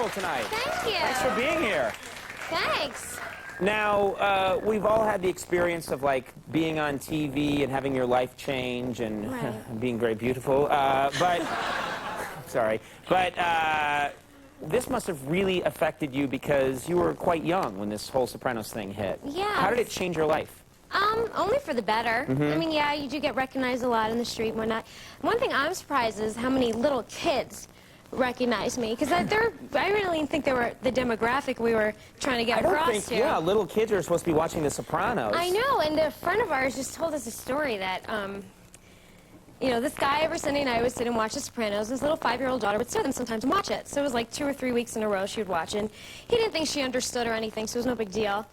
beautiful tonight. Thank you. Thanks for being here. Thanks. Now, we've all had the experience of, like, being on TV and having your life change and being very beautiful. Sorry. But this must have really affected you because you were quite young when this whole Sopranos thing hit. Yeah. How did it change your life? Only for the better. I mean, yeah, you do get recognized a lot in the street and whatnot. One thing I'm surprised is how many little kids recognize me, because I really didn't think they were the demographic we were trying to get across to. Yeah, little kids are supposed to be watching The Sopranos. I know, and a friend of ours just told us a story that, you know, this guy every Sunday night would sit and watch The Sopranos. His little 5-year-old daughter would sit with him sometimes and watch it. So it was like 2 or 3 weeks in a row she would watch it. And he didn't think she understood or anything, so it was no big deal.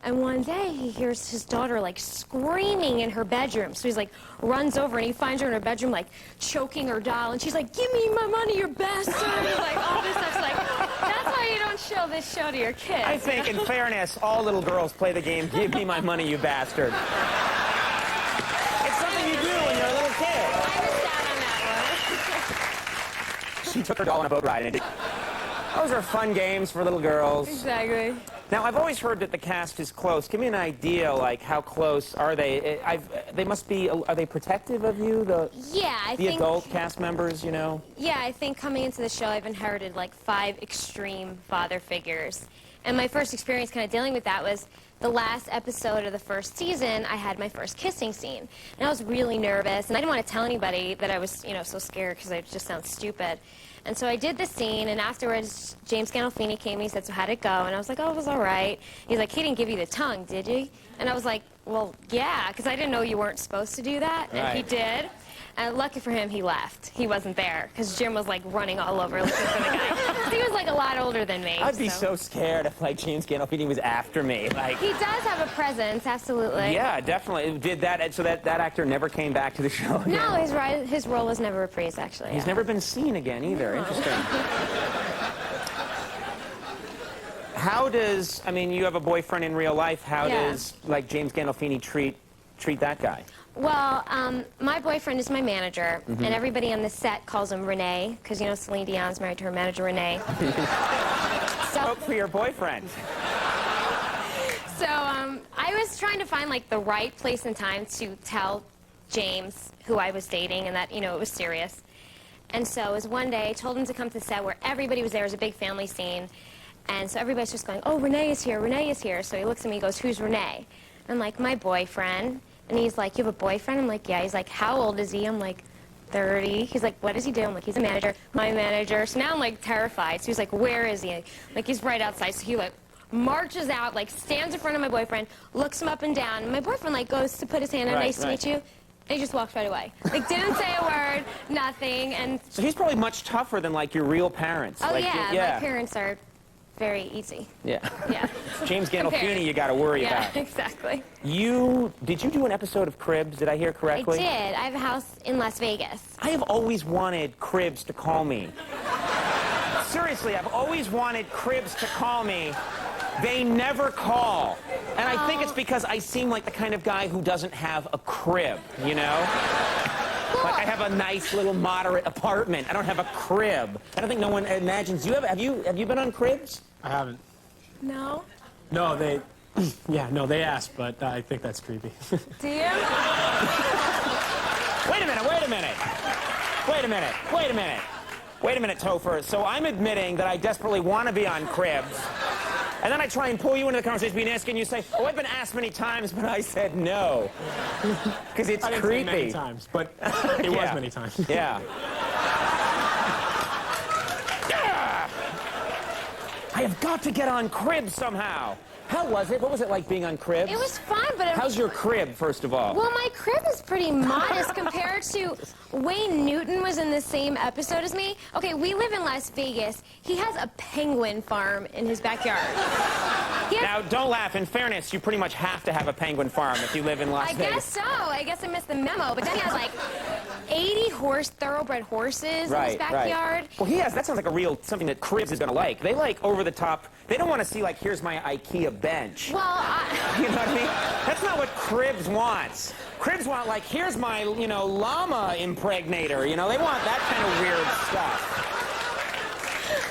And one day, he hears his daughter, like, screaming in her bedroom. So he's, like, runs over, and he finds her in her bedroom, like, choking her doll. And she's like, "Give me my money, you bastard!" He's like, all this stuff's like, that's why you don't show this show to your kids. I think, in fairness, all little girls play the game, "Give me my money, you bastard." It's something you do when you're a little kid. I missed out on that one. She took her doll on a boat ride, and those are fun games for little girls. Exactly. Now, I've always heard that the cast is close. Give me an idea, like, how close are they? They must be, are they protective of you, the adult cast members, you know? Yeah, I think coming into the show, I've inherited, like, 5 extreme father figures. And my first experience kind of dealing with that was the last episode of the first season. I had my first kissing scene. And I was really nervous, and I didn't want to tell anybody that I was, you know, so scared because I just sound stupid. And so I did the scene, and afterwards, James Gandolfini came and he said, "So how'd it go?" And I was like, "Oh, it was all right." He's like, "He didn't give you the tongue, did he?" And I was like, "Well, yeah, because I didn't know you weren't supposed to do that." And he did. And lucky for him, he left. He wasn't there, because Jim was, like, running all over looking for the guy. He was, like, a lot older than me. I'd be so scared if, like, James Gandolfini was after me. Like, he does have a presence, absolutely. Yeah, definitely. Did that, so that actor never came back to the show again? No, his role was never reprised, actually. He's never been seen again, either. No. Interesting. How does, I mean, you have a boyfriend in real life. How does, like, James Gandolfini treat that guy? Well, my boyfriend is my manager, and everybody on the set calls him Renee, because, you know, Celine Dion's married to her manager, Renee. Spoke for your boyfriend. So, I was trying to find, like, the right place and time to tell James who I was dating and that, you know, it was serious. And so it was one day, I told him to come to the set where everybody was there. It was a big family scene. And so everybody's just going, "Oh, Renee is here, Renee is here." So he looks at me and goes, "Who's Renee?" I'm like, "My boyfriend." And he's like, "You have a boyfriend?" I'm like, "Yeah." He's like, "How old is he?" I'm like, 30. He's like, "What does he do?" I'm like, "He's a manager." "My manager." So now I'm, like, terrified. So he's like, "Where is he?" Like, he's right outside. So he, like, marches out, like, stands in front of my boyfriend, looks him up and down. And my boyfriend, like, goes to put his hand on, "Nice to meet you." And he just walked right away. Like, didn't say a word, nothing. And so he's probably much tougher than, like, your real parents. Oh, like, yeah, my parents are very easy. Yeah. Yeah. James Gandolfini, you got to worry about. Yeah, exactly. Did you do an episode of Cribs? Did I hear correctly? I did. I have a house in Las Vegas. I have always wanted Cribs to call me. Seriously, I've always wanted Cribs to call me. They never call. And I think it's because I seem like the kind of guy who doesn't have a crib, you know? Like, I have a nice little moderate apartment. I don't have a crib. I don't think no one imagines. Have you been on Cribs? I haven't. No? No, they asked, but I think that's creepy. Do you? Wait a minute, Topher. So I'm admitting that I desperately want to be on Cribs. And then I try and pull you into the conversation, being asked, and you say, "Oh, I've been asked many times, but I said no." Because it's I didn't creepy. say many times, but it was many times. Yeah. I have got to get on Cribs somehow. How was it? What was it like being on Cribs? It was fun, but... How's your crib, first of all? Well, my crib is pretty modest compared to... Wayne Newton was in the same episode as me. Okay, we live in Las Vegas. He has a penguin farm in his backyard. Now, don't laugh. In fairness, you pretty much have to have a penguin farm if you live in Las Vegas. I guess so. I guess I missed the memo. But then he has, like, 80 thoroughbred horses in his backyard. Well, that sounds like something that Cribs is going to like. They like over-the-top. They don't want to see, like, here's my IKEA bench. Well, you know what I mean? That's not what Cribs wants. Cribs want, like, here's my, you know, llama impregnator. You know, they want that kind of weird stuff.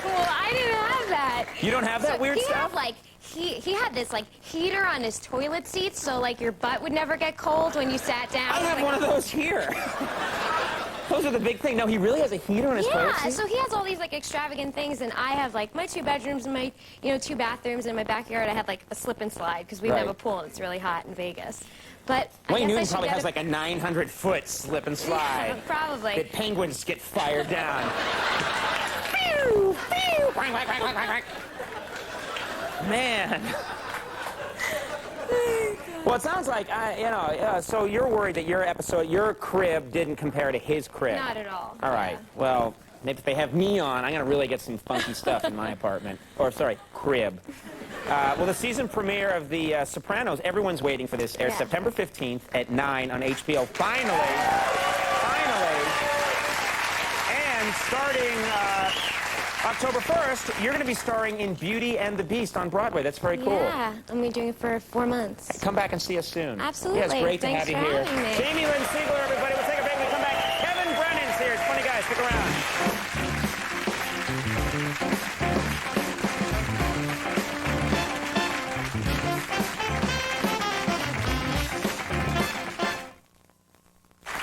Well, I didn't have But You don't have that weird he stuff? Had, like, he had this like heater on his toilet seat, so like your butt would never get cold when you sat down. I have like, one of those here. Those are the big thing. No, he really has a heater on his toilet Yeah, seat? so he has all these like extravagant things, and I have like my 2 bedrooms and my 2 bathrooms, and in my backyard I had like a slip and slide because we Right. have a pool and it's really hot in Vegas. But I Wayne guess I Newton should probably get has like a 900-foot slip and slide. Probably. That penguins get fired down. Pew, pew, quack, quack, quack, quack, quack. Man. Well, it sounds like, so you're worried that your crib didn't compare to his crib. Not at all. All right. Yeah. Well, if they have neon, I'm going to really get some funky stuff in my apartment. Or, sorry, crib. Well, the season premiere of The Sopranos, everyone's waiting for this, airs Yeah. September 15th at 9 on HBO. Finally. And starting October 1st, you're going to be starring in Beauty and the Beast on Broadway. That's very cool. Yeah, I'm gonna be doing it for 4 months. Come back and see us soon. Absolutely. Yeah, it's great Thanks to have you for here. having me. Jamie Lynn Sigler, everybody. We'll take a break. When we come back, Kevin Brennan's here. It's funny, guys. Stick around.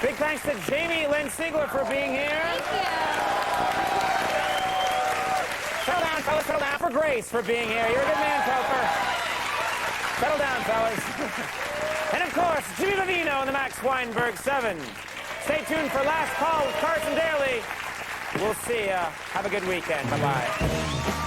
Big thanks to Jamie Lynn Sigler for being here. Thank Settle down, fellas. Settle down. For Grace for being here. You're a good man, Topher. Settle down, fellas. And of course, Jimmy Vivino and the Max Weinberg 7. Stay tuned for Last Call with Carson Daly. We'll see ya. Have a good weekend. Bye-bye.